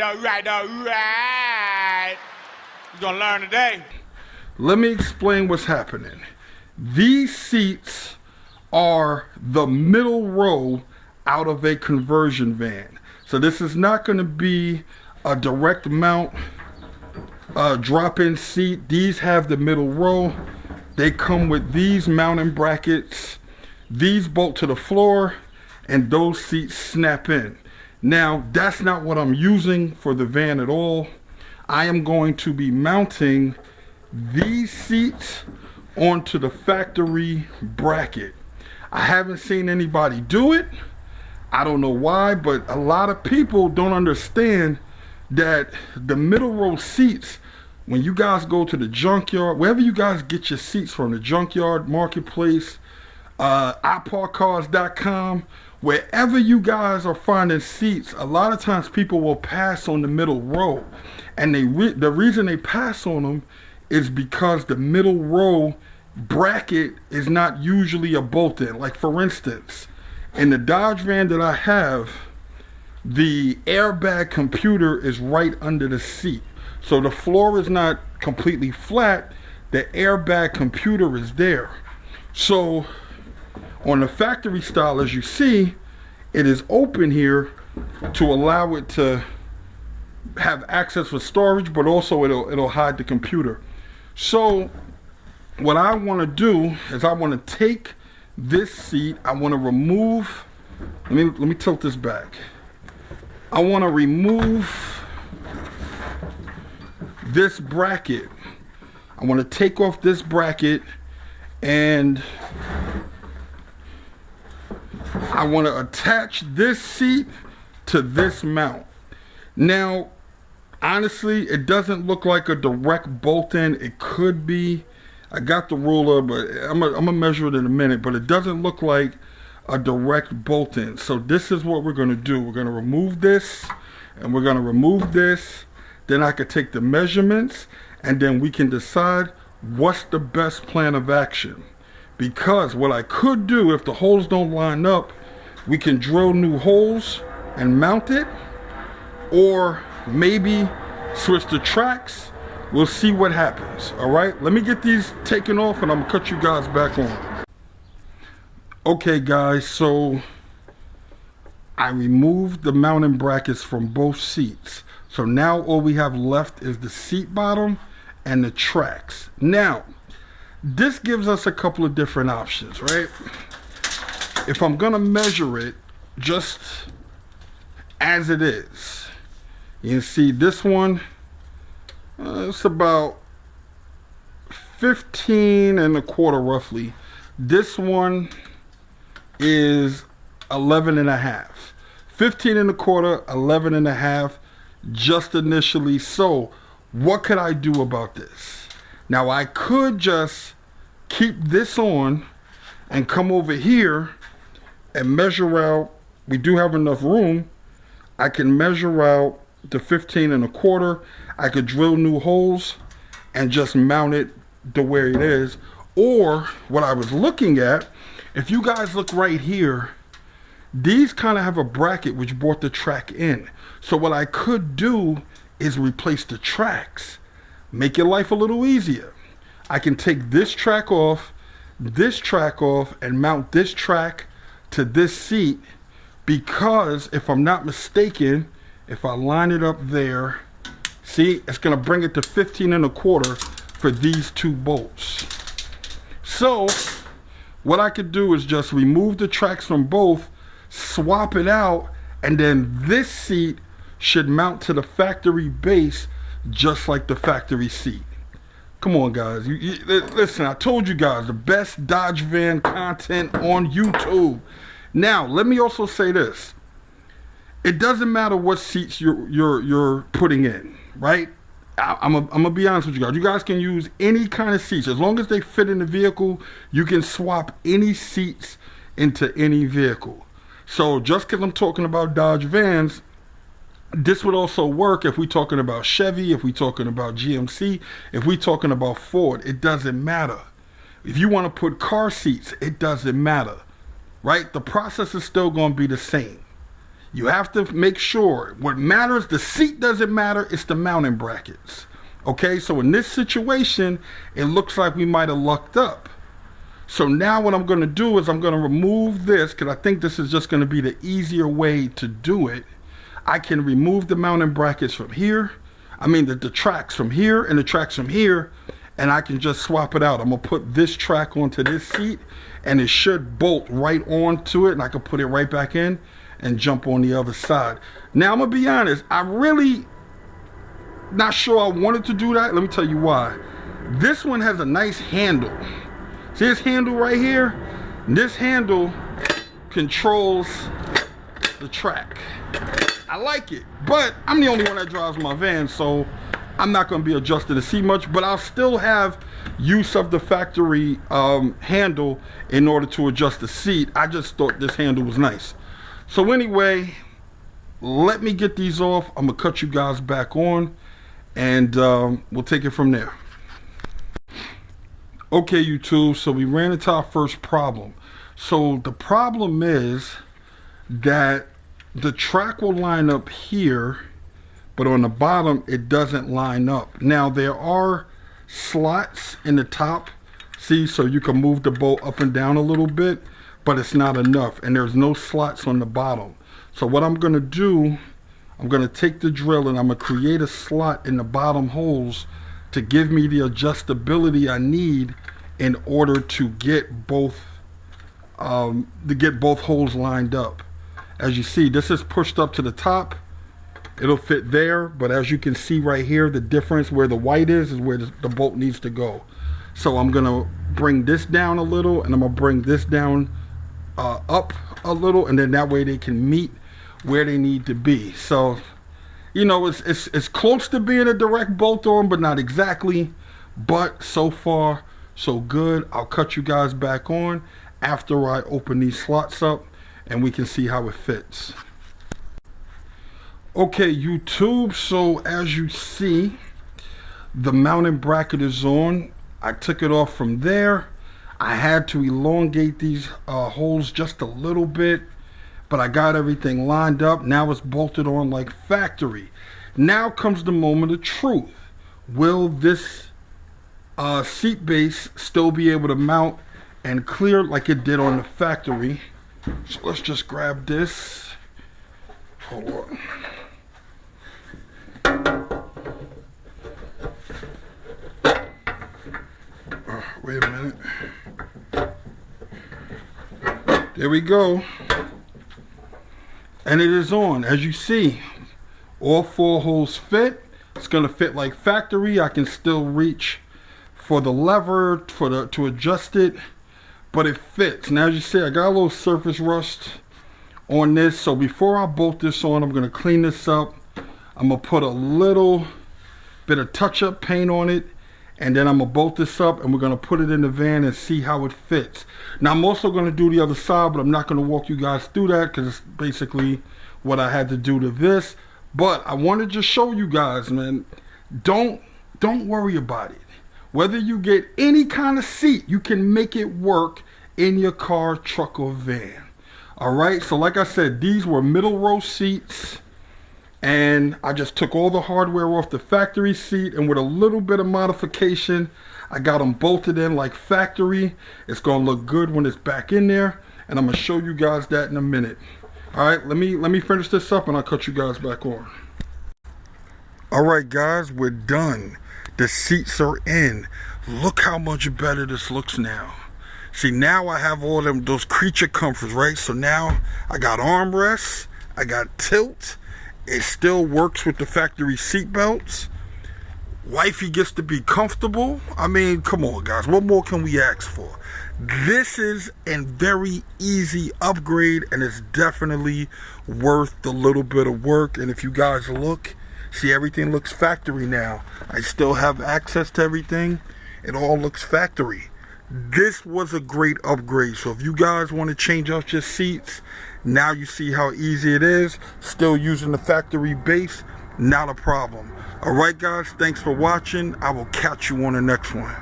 right. You're gonna learn today. Let me explain what's happening. These seats are the middle row out of a conversion van. So this is not going to be a direct mount drop-in seat. These have the middle row. They come with these mounting brackets. These bolt to the floor and those seats snap in. Now that's not what I'm using for the van at all. I am going to be mounting these seats onto the factory bracket. I haven't seen anybody do it. I don't know why, but a lot of people don't understand that the middle row seats, when you guys go to the junkyard, wherever you guys get your seats from, the junkyard, marketplace, iParkCars.com, wherever you guys are finding seats, a lot of times people will pass on the middle row. And the reason they pass on them is because the middle row bracket is not usually a bolt-in. Like for instance, in the Dodge van that I have, the airbag computer is right under the seat. So the floor is not completely flat, the airbag computer is there. So on the factory style, as you see, it is open here to allow it to have access for storage, but also it'll hide the computer. So what I want to do is I want to take this seat, I want to remove, let me tilt this back. I want to remove this bracket. I want to take off this bracket and I want to attach this seat to this mount. Now, honestly, it doesn't look like a direct bolt-in. It could be. I got the ruler, but I'm gonna measure it in a minute, but it doesn't look like a direct bolt-in. So this is what we're gonna do. We're gonna remove this and we're gonna remove this. Then I could take the measurements and then we can decide what's the best plan of action. Because what I could do, if the holes don't line up, we can drill new holes and mount it, or maybe switch the tracks. We'll see what happens. All right, let me get these taken off and I'm gonna cut you guys back on. Okay guys, so I removed the mounting brackets from both seats. So now all we have left is the seat bottom and the tracks. Now, this gives us a couple of different options, right? If I'm gonna measure it just as it is, you can see this one, it's about 15 1/4 roughly. This one is 11 1/2. 15 1/4, 11 1/2, just initially. So what could I do about this? Now I could just keep this on and come over here and measure out. We do have enough room. I can measure out the 15 1/4. I could drill new holes and just mount it the way it is. Or what I was looking at, if you guys look right here, these kind of have a bracket which brought the track in. So what I could do is replace the tracks, make your life a little easier. I can take this track off, and mount this track to this seat, because if I'm not mistaken, if I line it up there, see, it's gonna bring it to 15 1/4 for these two bolts. So what I could do is just remove the tracks from both, swap it out, and then this seat should mount to the factory base just like the factory seat. Come on guys, listen, I told you guys, the best Dodge van content on YouTube. Now, let me also say this. It doesn't matter what seats you're putting in, right? I'm gonna be honest with you guys. You guys can use any kind of seats. As long as they fit in the vehicle, you can swap any seats into any vehicle. So just because I'm talking about Dodge vans, this would also work if we're talking about Chevy, if we're talking about GMC, if we're talking about Ford. It doesn't matter. If you want to put car seats, it doesn't matter, right? The process is still going to be the same. You have to make sure. What matters, the seat doesn't matter, it's the mounting brackets. Okay, so in this situation, it looks like we might have lucked up. So now what I'm going to do is I'm going to remove this, because I think this is just going to be the easier way to do it. I can remove the mounting brackets from here. I mean the tracks from here and the tracks from here, and I can just swap it out. I'm going to put this track onto this seat, and it should bolt right onto it, and I can put it right back in and jump on the other side. Now I'm going to be honest, I really not sure I wanted to do that. Let me tell you why. This one has a nice handle. See this handle right here? This handle controls the track. I like it, but I'm the only one that drives my van, so I'm not going to be adjusting the seat much, but I'll still have use of the factory handle in order to adjust the seat. I just thought this handle was nice. So anyway, let me get these off. I'm going to cut you guys back on, and we'll take it from there. Okay, YouTube, so we ran into our first problem. So the problem is that the track will line up here, but on the bottom it doesn't line up. Now there are slots in the top, see, so you can move the bolt up and down a little bit, but it's not enough, and there's no slots on the bottom. So what I'm going to do, I'm going to take the drill and I'm going to create a slot in the bottom holes to give me the adjustability I need in order to get both holes lined up. As you see, this is pushed up to the top. It'll fit there, but as you can see right here, the difference where the white is where the bolt needs to go. So I'm gonna bring this down a little, and I'm gonna bring this down up a little, and then that way they can meet where they need to be. So, you know, it's close to being a direct bolt on, but not exactly. But so far, so good. I'll cut you guys back on after I open these slots up, and we can see how it fits. Okay, YouTube, so as you see, the mounting bracket is on. I took it off from there. I had to elongate these holes just a little bit, but I got everything lined up. Now it's bolted on like factory. Now comes the moment of truth. Will this seat base still be able to mount and clear like it did on the factory? So let's just grab this. Hold on. Wait a minute. There we go. And it is on. As you see, all 4 holes fit. It's going to fit like factory. I can still reach for the lever to adjust it, but it fits. Now as you see, I got a little surface rust on this, so before I bolt this on, I'm going to clean this up. I'm going to put a little bit of touch-up paint on it, and then I'm going to bolt this up, and we're going to put it in the van and see how it fits. Now I'm also going to do the other side, but I'm not going to walk you guys through that because it's basically what I had to do to this. But I want to just show you guys, man, don't worry about it. Whether you get any kind of seat, you can make it work in your car, truck, or van. All right, so like I said, these were middle row seats, and I just took all the hardware off the factory seat, and with a little bit of modification, I got them bolted in like factory. It's gonna look good when it's back in there, and I'm gonna show you guys that in a minute. All right, let me finish this up, and I'll cut you guys back on. All right, guys, we're done. The seats are in. Look how much better this looks now. See, now I have all those creature comforts, right? So now I got armrests, I got tilt. It still works with the factory seat belts. Wifey gets to be comfortable. I mean, come on, guys. What more can we ask for? This is a very easy upgrade, and it's definitely worth the little bit of work. And if you guys look, see, everything looks factory now. I still have access to everything. It all looks factory. This was a great upgrade. So if you guys want to change out your seats, now you see how easy it is. Still using the factory base, not a problem. All right, guys, thanks for watching. I will catch you on the next one.